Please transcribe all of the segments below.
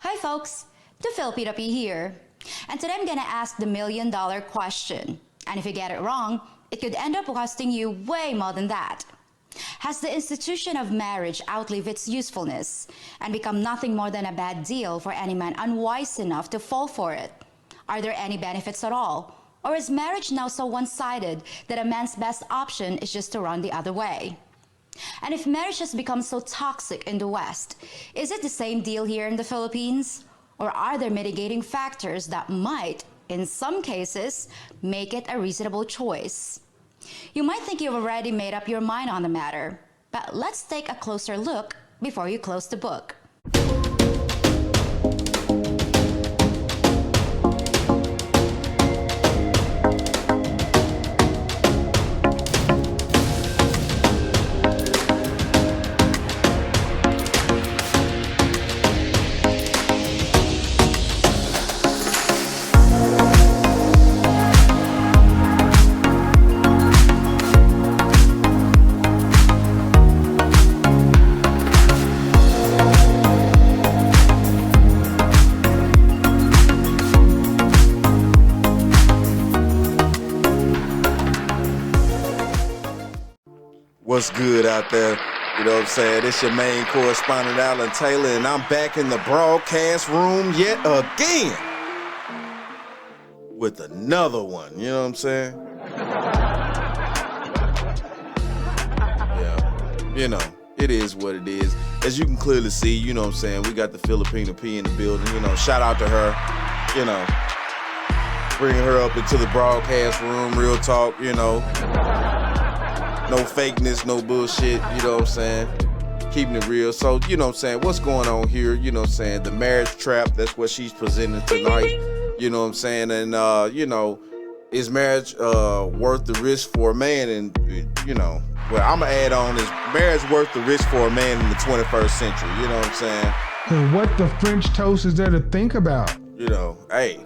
Hi folks, the Filipino P here. And today I'm gonna ask the million-dollar question. And if you get it wrong, it could end up costing you way more than that. Has the institution of marriage outlived its usefulness and become nothing more than a bad deal for any man unwise enough to fall for it? Are there any benefits at all? Or is marriage now so one-sided that a man's best option is just to run the other way? And if marriage has become so toxic in the West, is it the same deal here in the Philippines? Or are there mitigating factors that might, in some cases, make it a reasonable choice? You might think you've already made up your mind on the matter, but let's take a closer look before you close the book. What's good out there? You know what I'm saying? It's your main correspondent, Alan Taylor, and I'm back in the broadcast room yet again with another one. You know what I'm saying? Yeah. You know, it is what it is. As you can clearly see, you know what I'm saying? We got the Filipino P in the building. You know, shout out to her. You know, bringing her up into the broadcast room, real talk, you know. No fakeness, no bullshit, you know what I'm saying? Keeping it real. So, you know what I'm saying? What's going on here? You know what I'm saying? The marriage trap, that's what she's presenting tonight. You know what I'm saying? And, you know, is marriage worth the risk for a man? And, you know, what I'm going to add on is marriage worth the risk for a man in the 21st century? You know what I'm saying? And what the French toast is there to think about? You know, hey.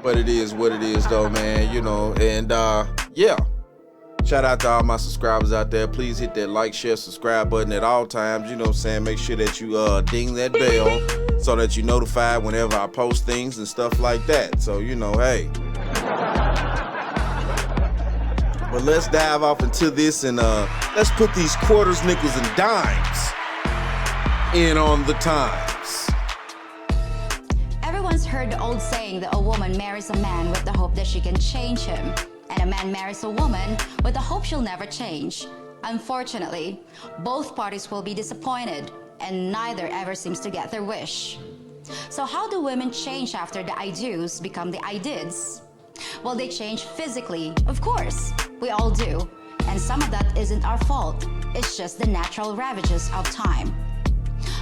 But it is what it is, though, man. You know, and, yeah. Shout out to all my subscribers out there. Please hit that like, share, subscribe button at all times. You know what I'm saying? Make sure that you ding that bell so that you're notified whenever I post things and stuff like that. So, you know, hey. But let's dive off into this and let's put these quarters, nickels, and dimes in on the times. Everyone's heard the old saying that a woman marries a man with the hope that she can change him. And a man marries a woman with the hope she'll never change. Unfortunately, both parties will be disappointed, and neither ever seems to get their wish. So how do women change after the I do's become the I dids? Well, they change physically, of course. We all do. And some of that isn't our fault. It's just the natural ravages of time.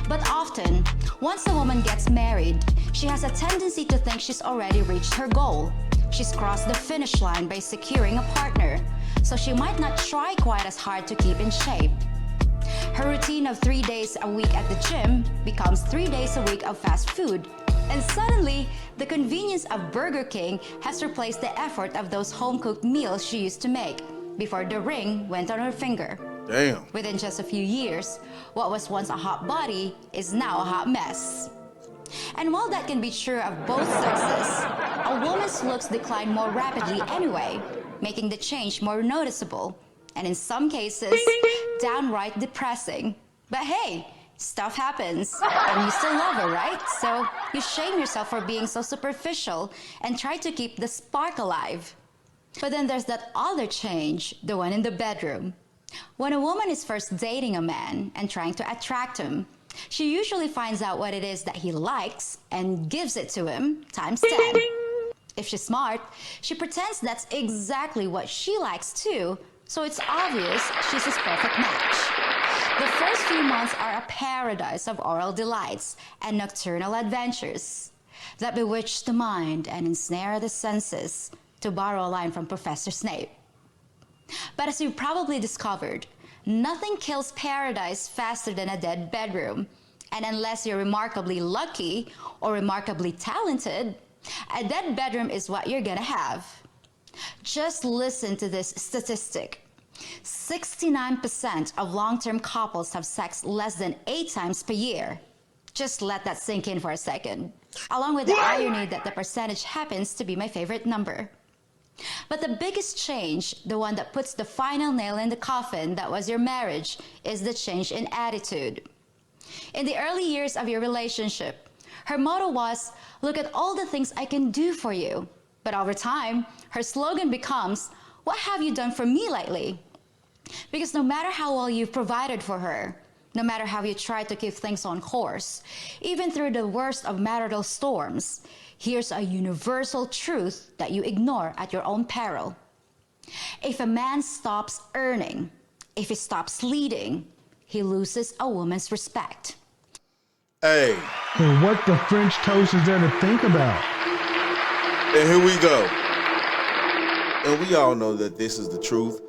But often, once a woman gets married, she has a tendency to think she's already reached her goal. She's crossed the finish line by securing a partner, so she might not try quite as hard to keep in shape. Her routine of 3 days a week at the gym becomes 3 days a week of fast food, and suddenly, the convenience of Burger King has replaced the effort of those home-cooked meals she used to make before the ring went on her finger. Damn. Within just a few years, what was once a hot body is now a hot mess. And while that can be true of both sexes, a woman's looks decline more rapidly anyway, making the change more noticeable, and in some cases, downright depressing. But hey, stuff happens, and you still love her, right? So you shame yourself for being so superficial and try to keep the spark alive. But then there's that other change, the one in the bedroom. When a woman is first dating a man and trying to attract him, she usually finds out what it is that he likes and gives it to him times 10. If she's smart, she pretends that's exactly what she likes too, so it's obvious she's his perfect match. The first few months are a paradise of oral delights and nocturnal adventures that bewitch the mind and ensnare the senses, to borrow a line from Professor Snape. But as you've probably discovered, nothing kills paradise faster than a dead bedroom. And unless you're remarkably lucky or remarkably talented, a dead bedroom is what you're gonna have. Just listen to this statistic. 69% of long-term couples have sex less than 8 times per year. Just let that sink in for a second, along with the irony that the percentage happens to be my favorite number. But the biggest change, the one that puts the final nail in the coffin that was your marriage, is the change in attitude. In the early years of your relationship, her motto was, "Look at all the things I can do for you." But over time, her slogan becomes, "What have you done for me lately?" Because no matter how well you've provided for her, no matter how you try to keep things on course, even through the worst of marital storms, here's a universal truth that you ignore at your own peril. If a man stops earning, if he stops leading, he loses a woman's respect. Hey, And what the French toast is there to think about? and here we go. And we all know that this is the truth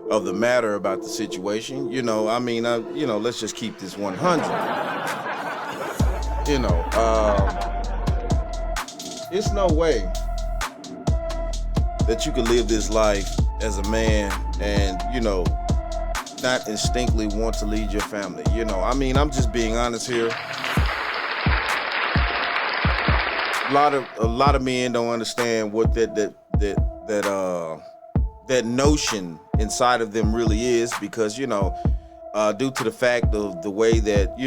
of the matter about the situation. Let's just keep this 100. It's no way that you could live this life as a man and, not instinctively want to lead your family. I'm just being honest here. A lot of men don't understand what that notion inside of them really is, because due to the fact of the way that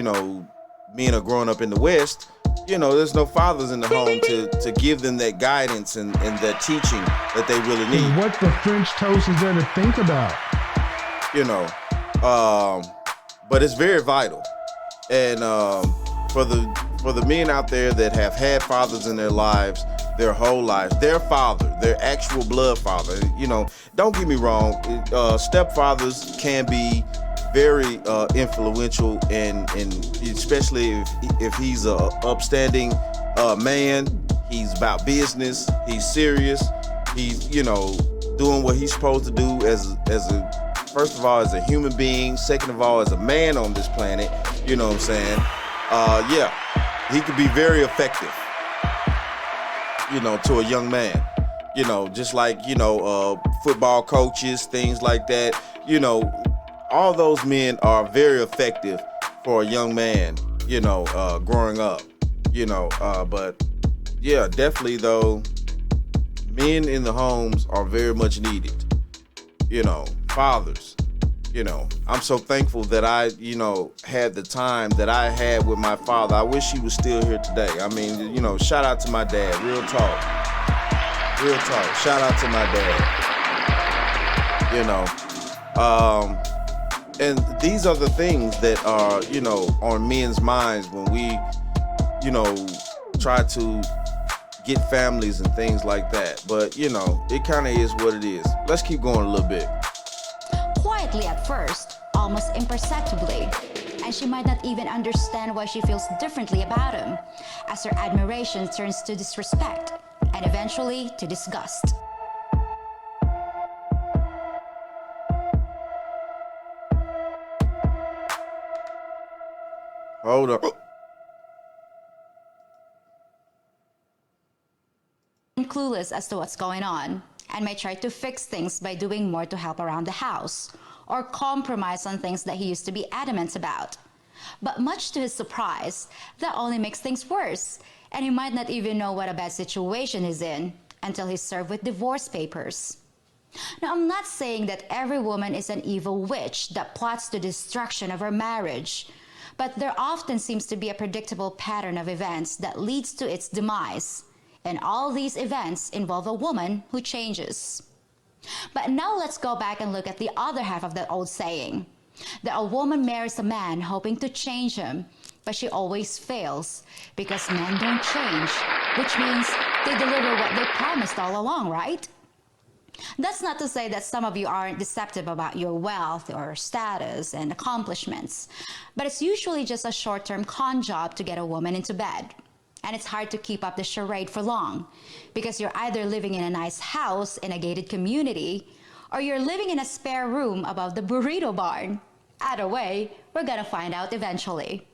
men are growing up in the West, there's no fathers in the home to give them that guidance and that teaching that they really need. And what the French toast is there to think about? But it's very vital. And for the men out there that have had fathers in their lives, their whole lives, their father, their actual blood father, don't get me wrong, stepfathers can be very influential, and especially if he's a upstanding man, he's about business, he's serious, he's doing what he's supposed to do as a first of all as a human being, second of all as a man on this planet. You know what I'm saying? He could be very effective, to a young man. Just like football coaches, things like that. All those men are very effective for a young man, growing up, but yeah, definitely though, men in the homes are very much needed, fathers, I'm so thankful that I, had the time that I had with my father. I wish he was still here today. I mean, shout out to my dad, real talk, shout out to my dad, and these are the things that are, on men's minds when we, try to get families and things like that. But, it kind of is what it is. Let's keep going a little bit. Quietly at first, almost imperceptibly, and she might not even understand why she feels differently about him, as her admiration turns to disrespect, and eventually to disgust. Hold up. Clueless as to what's going on, and may try to fix things by doing more to help around the house, or compromise on things that he used to be adamant about. But much to his surprise, that only makes things worse, and he might not even know what a bad situation he's in until he's served with divorce papers. Now, I'm not saying that every woman is an evil witch that plots the destruction of her marriage, but there often seems to be a predictable pattern of events that leads to its demise. And all these events involve a woman who changes. But now let's go back and look at the other half of that old saying, that a woman marries a man hoping to change him, but she always fails because men don't change, which means they deliver what they promised all along, right? That's not to say that some of you aren't deceptive about your wealth or status and accomplishments, but it's usually just a short-term con job to get a woman into bed. And it's hard to keep up the charade for long, because you're either living in a nice house in a gated community, or you're living in a spare room above the burrito barn. Either way, we're gonna find out eventually.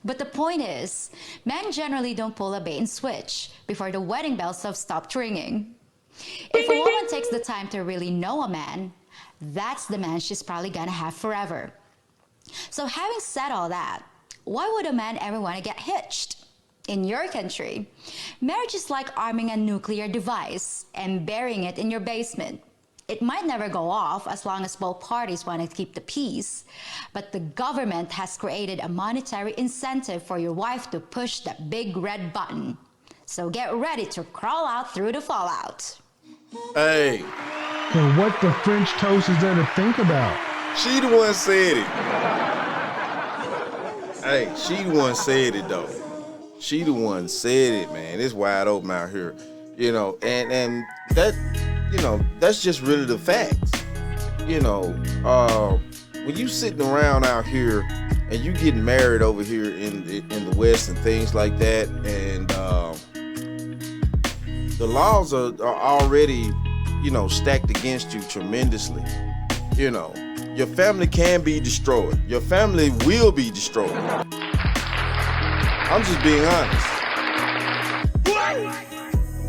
But the point is, men generally don't pull a bait and switch before the wedding bells have stopped ringing. If a woman takes the time to really know a man, that's the man she's probably gonna have forever. So having said all that, why would a man ever want to get hitched? In your country, marriage is like arming a nuclear device and burying it in your basement. It might never go off as long as both parties want to keep the peace, but the government has created a monetary incentive for your wife to push that big red button. So get ready to crawl out through the fallout. Hey, And what the French toast is there to think about? she the one said it. Hey, she the one said it though. She the one said it, man. It's wide open out here, you know, and that, you know, that's just really the facts. You know, when you sitting around out here and you getting married over here in the West and things like that, and the laws are already, you know, stacked against you tremendously. You know, your family can be destroyed. Your family will be destroyed. I'm just being honest.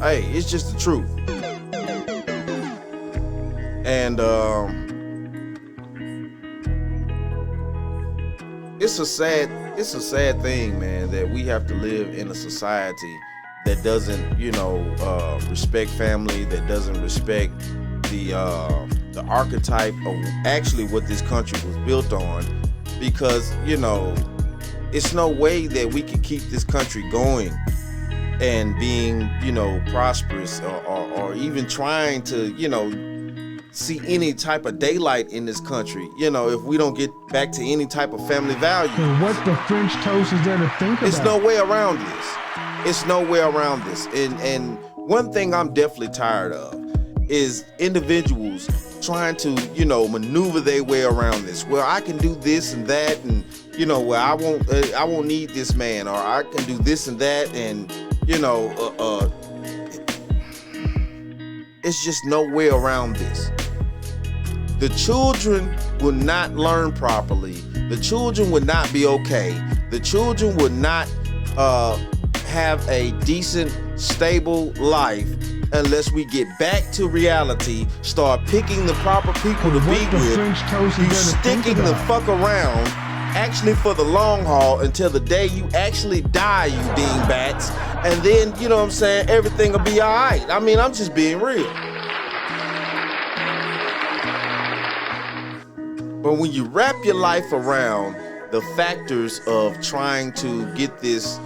Hey, it's just the truth. And it's a sad thing, man, that we have to live in a society that doesn't, you know, respect family, that doesn't respect the archetype of actually what this country was built on. Because, you know, it's no way that we can keep this country going and being, you know, prosperous or even trying to, you know, see any type of daylight in this country, you know, if we don't get back to any type of family value. And what the French toast is there to think about? It's no way around this. It's no way around this. And one thing I'm definitely tired of is individuals trying to, you know, maneuver their way around this. Well, I can do this and that, and, you know, well, I won't need this man, or I can do this and that, and, you know, it's just no way around this. The children will not learn properly. The children would not be okay. The children would not have a decent, stable life unless we get back to reality, start picking the proper people to be with. You sticking the fuck around actually for the long haul until the day you actually die, you dingbats. And then, you know what I'm saying, everything will be all right. I mean, I'm just being real. But when you wrap your life around the factors of trying to get this,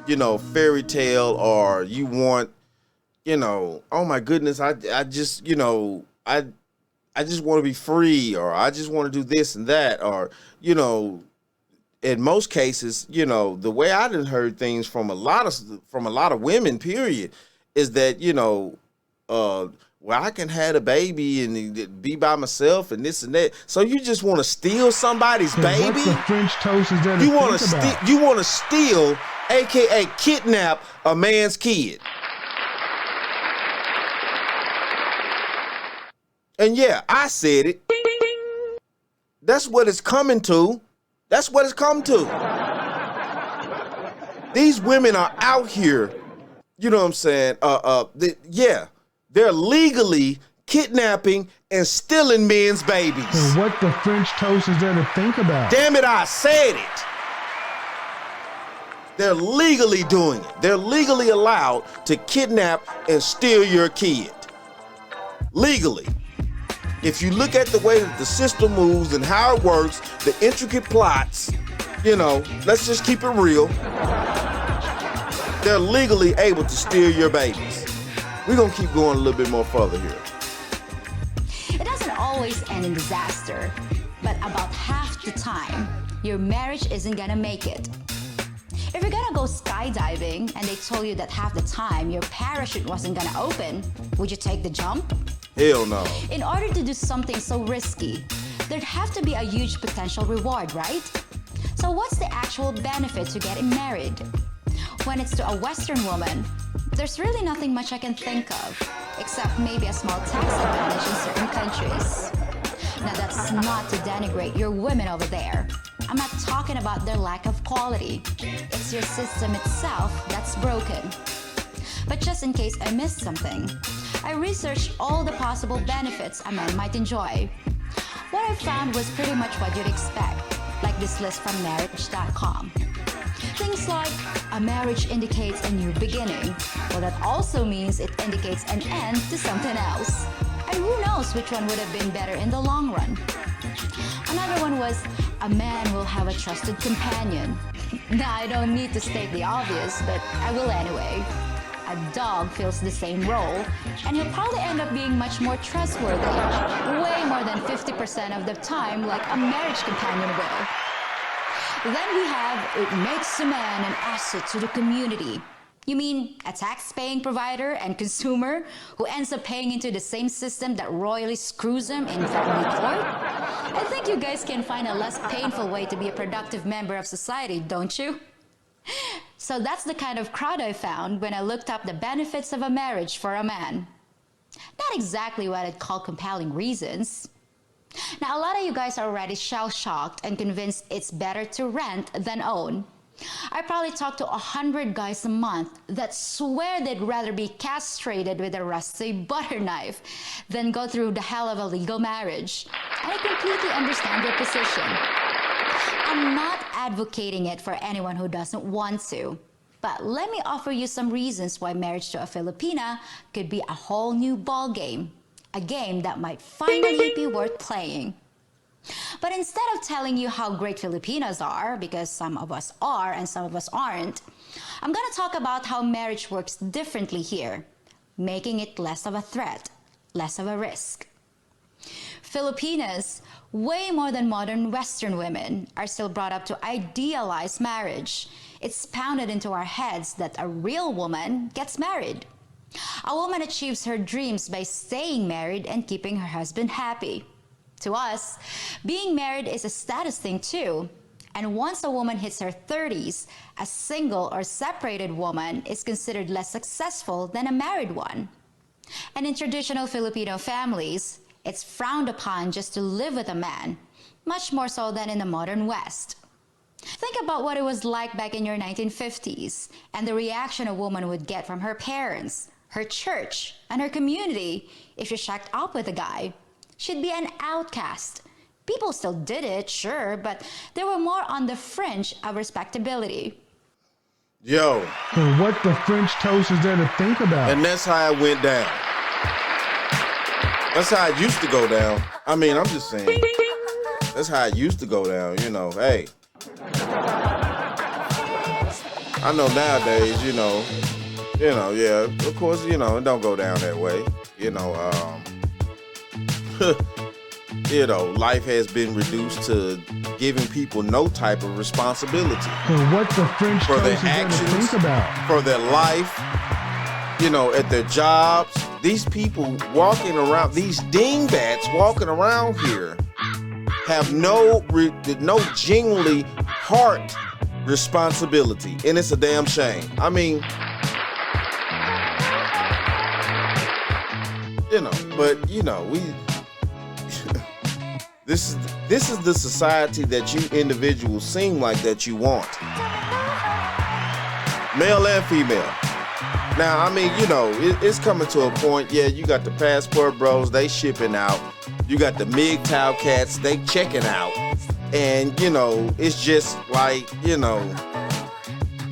you know, fairy tale, or you want, you know, oh my goodness, I just, you know, I just want to be free, or I just want to do this and that, or, you know, in most cases, you know, the way I done heard things from a lot of women, period, is that, you know, well, I can have a baby and be by myself and this and that. So you just want to steal somebody's baby? What the French toast is there to You think want to about? you want to steal, aka kidnap, a man's kid. And yeah, I said it. That's what it's coming to. That's what it's come to. These women are out here, you know what I'm saying? They're legally kidnapping and stealing men's babies. And what the French toast is there to think about? Damn it, I said it. They're legally doing it. They're legally allowed to kidnap and steal your kid. Legally. If you look at the way that the system moves and how it works, the intricate plots, you know, let's just keep it real. They're legally able to steal your babies. We're gonna keep going a little bit more further here. It doesn't always end in disaster, but about half the time, your marriage isn't gonna make it. If you're gonna go skydiving and they told you that half the time your parachute wasn't gonna open, would you take the jump? Hell no. In order to do something so risky, there'd have to be a huge potential reward, right? So what's the actual benefit to getting married? When it's to a Western woman, there's really nothing much I can think of, except maybe a small tax advantage in certain countries. Now that's not to denigrate your women over there. I'm not talking about their lack of quality. It's your system itself that's broken. But just in case I missed something, I researched all the possible benefits a man might enjoy. What I found was pretty much what you'd expect, like this list from marriage.com. Things like a marriage indicates a new beginning. Well, that also means it indicates an end to something else. And who knows which one would have been better in the long run. Another one was a man will have a trusted companion. Now, I don't need to state the obvious, but I will anyway. A dog fills the same role, and he'll probably end up being much more trustworthy, way more than 50% of the time, like a marriage companion will. Then we have, it makes a man an asset to the community. You mean a tax-paying provider and consumer who ends up paying into the same system that royally screws him in family court? I think you guys can find a less painful way to be a productive member of society, don't you? So that's the kind of crowd I found when I looked up the benefits of a marriage for a man. Not exactly what I'd call compelling reasons. Now, a lot of you guys are already shell-shocked and convinced it's better to rent than own. I probably talk to 100 guys a month that swear they'd rather be castrated with a rusty butter knife than go through the hell of a legal marriage. And I completely understand your position. I'm not advocating it for anyone who doesn't want to. But let me offer you some reasons why marriage to a Filipina could be a whole new ball game. A game that might finally be worth playing. But instead of telling you how great Filipinas are, because some of us are and some of us aren't, I'm going to talk about how marriage works differently here, making it less of a threat, less of a risk. Filipinas, way more than modern Western women, are still brought up to idealize marriage. It's pounded into our heads that a real woman gets married. A woman achieves her dreams by staying married and keeping her husband happy. To us, being married is a status thing too. And once a woman hits her 30s, a single or separated woman is considered less successful than a married one. And in traditional Filipino families, it's frowned upon just to live with a man, much more so than in the modern West. Think about what it was like back in your 1950s and the reaction a woman would get from her parents, her church, and her community if she shacked up with a guy. She'd be an outcast. People still did it, sure, but they were more on the fringe of respectability. Yo. And what the French toast is there to think about? And that's how it went down. That's how it used to go down. I mean, I'm just saying. That's how it used to go down, you know. Hey. I know nowadays, yeah, of course, it don't go down that way. Life has been reduced to giving people no type of responsibility. And what the French for toast their is there to actions, think about? for their life, at their jobs. These people walking around, these dingbats walking around here have no genuinely heart responsibility, and it's a damn shame. I mean, we this is the society that you individuals seem like that you want, male and female. Now, I mean, it's coming to a point. Yeah, you got the passport bros, they shipping out. You got the MGTOW cats, they checking out. And, it's just like,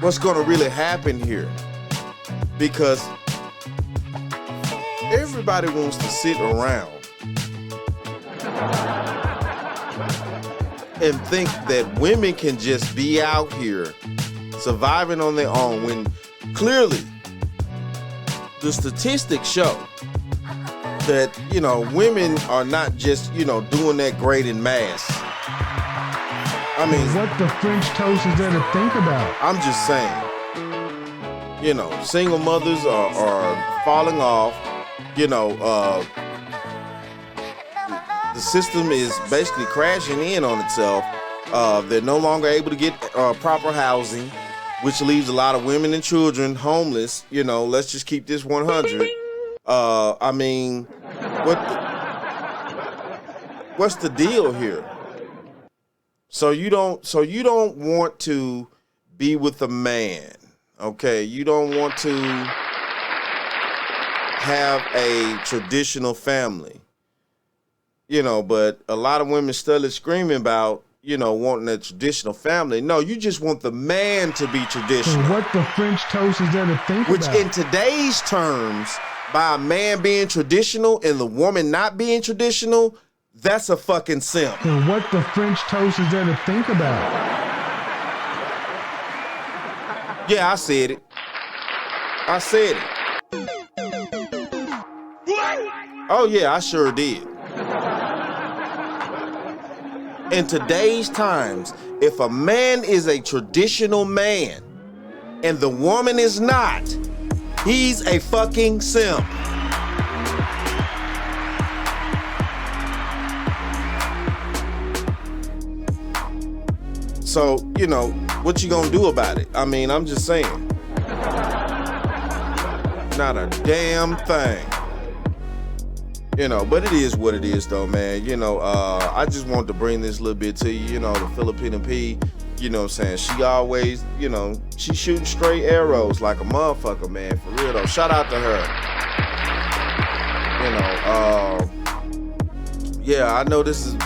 what's going to really happen here? Because everybody wants to sit around and think that women can just be out here surviving on their own when clearly the statistics show that, women are not just, doing that great in mass. I mean, what the French toast is there to think about? I'm just saying, single mothers are falling off, the system is basically crashing in on itself. They're no longer able to get proper housing, which leaves a lot of women and children homeless. Let's just keep this 100. I mean, what's the deal here? So you don't want to be with a man, okay? You don't want to have a traditional family, but a lot of women still are screaming about, wanting a traditional family. No, you just want the man to be traditional. And what the French toast is there to think Which about? in today's terms, by a man being traditional and the woman not being traditional, that's a fucking simp. And what the French toast is there to think about? Yeah, I said it. Oh yeah, I sure did. In today's times, if a man is a traditional man and the woman is not, he's a fucking simp. So, what you gonna do about it? I mean, I'm just saying. Not a damn thing. But it is what it is though, man. I just wanted to bring this little bit to you, the Filipino P, what I'm saying? She always, she shooting straight arrows like a motherfucker, man, for real though. Shout out to her. Yeah, I know this is,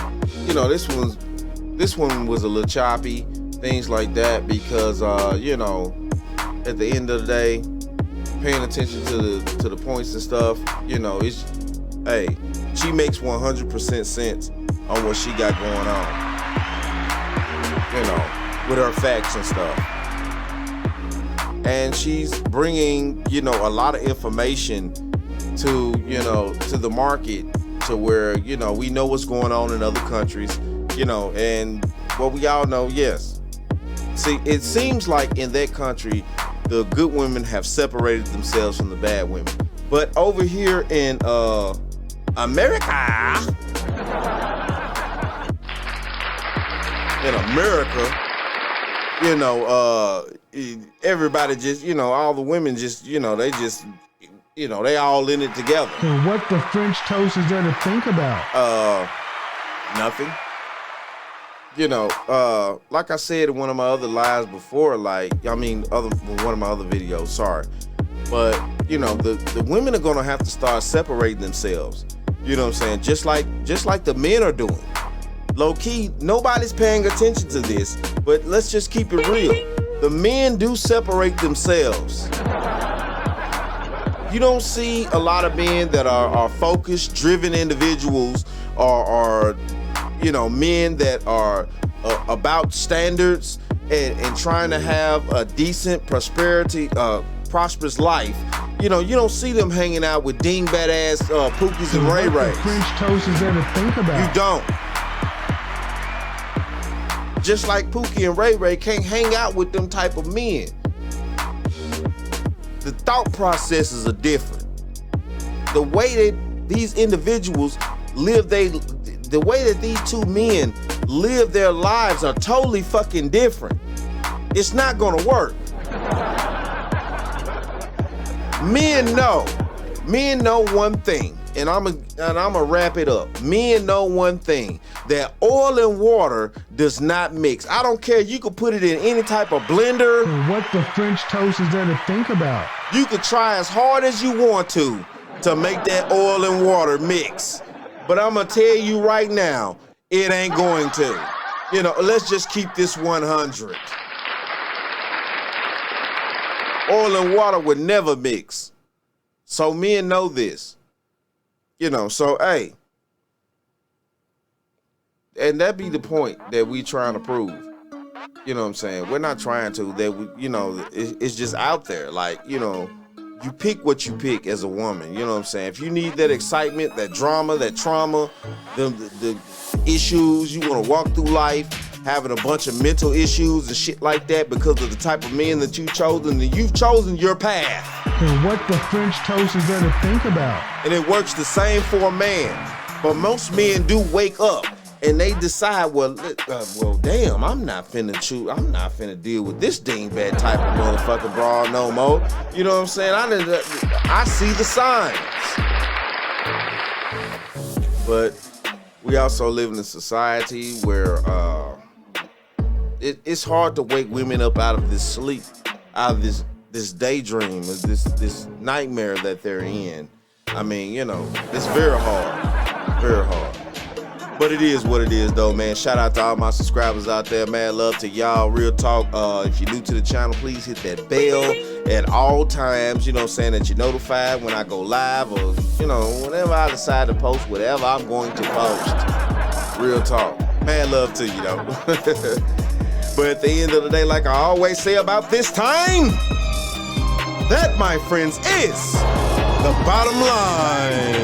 this one was a little choppy, things like that, because, at the end of the day, paying attention to the points and stuff, it's, hey, she makes 100% sense on what she got going on, with her facts and stuff. And she's bringing, a lot of information to, to the market, to where, we know what's going on in other countries, and what we all know, yes. See, it seems like in that country, the good women have separated themselves from the bad women. But over here in, America, everybody just, all the women just, they just, they all in it together. And what the French toast is there to think about? Nothing. Like I said in one of my other lives before, one of my other videos, sorry. But, the women are gonna have to start separating themselves. You know what I'm saying? Just like the men are doing. Low key, nobody's paying attention to this, but let's just keep it real. The men do separate themselves. You don't see a lot of men that are focused, driven individuals, or men that are about standards and trying to have a decent prosperous life. You don't see them hanging out with dingbat ass Pookies and Ray Rays. What the French toast is there to think about? You don't. Just like Pookie and Ray Ray can't hang out with them type of men. The thought processes are different. The way that these individuals live, the way that these two men live their lives are totally fucking different. It's not gonna work. Men know one thing, and I'ma wrap it up. Men know one thing, that oil and water does not mix. I don't care, you could put it in any type of blender. And what the French toast is there to think about? You could try as hard as you want to make that oil and water mix. But I'm gonna tell you right now, it ain't going to. Let's just keep this 100. Oil and water would never mix. So men know this. So hey. And that be the point that we trying to prove. You know what I'm saying? We're not trying to, that we, it's just out there. You pick what you pick as a woman. You know what I'm saying? If you need that excitement, that drama, that trauma, the issues, you want to walk through life having a bunch of mental issues and shit like that because of the type of men that you've chosen, then you've chosen your path. And what the French toast is there to think about? And it works the same for a man. But most men do wake up and they decide, well, damn, I'm not finna deal with this dingbat type of motherfucking broad no more. You know what I'm saying? I see the signs. But we also live in a society where it's hard to wake women up out of this sleep, out of this daydream, this nightmare that they're in. I mean, it's very hard, very hard. But it is what it is, though, man. Shout out to all my subscribers out there. Mad love to y'all. Real talk. If you're new to the channel, please hit that bell at all times. You know what I'm saying? That you're notified when I go live or, you know, whenever I decide to post whatever I'm going to post. Real talk. Mad love to you, though. But at the end of the day, like I always say about this time, that, my friends, is the bottom line.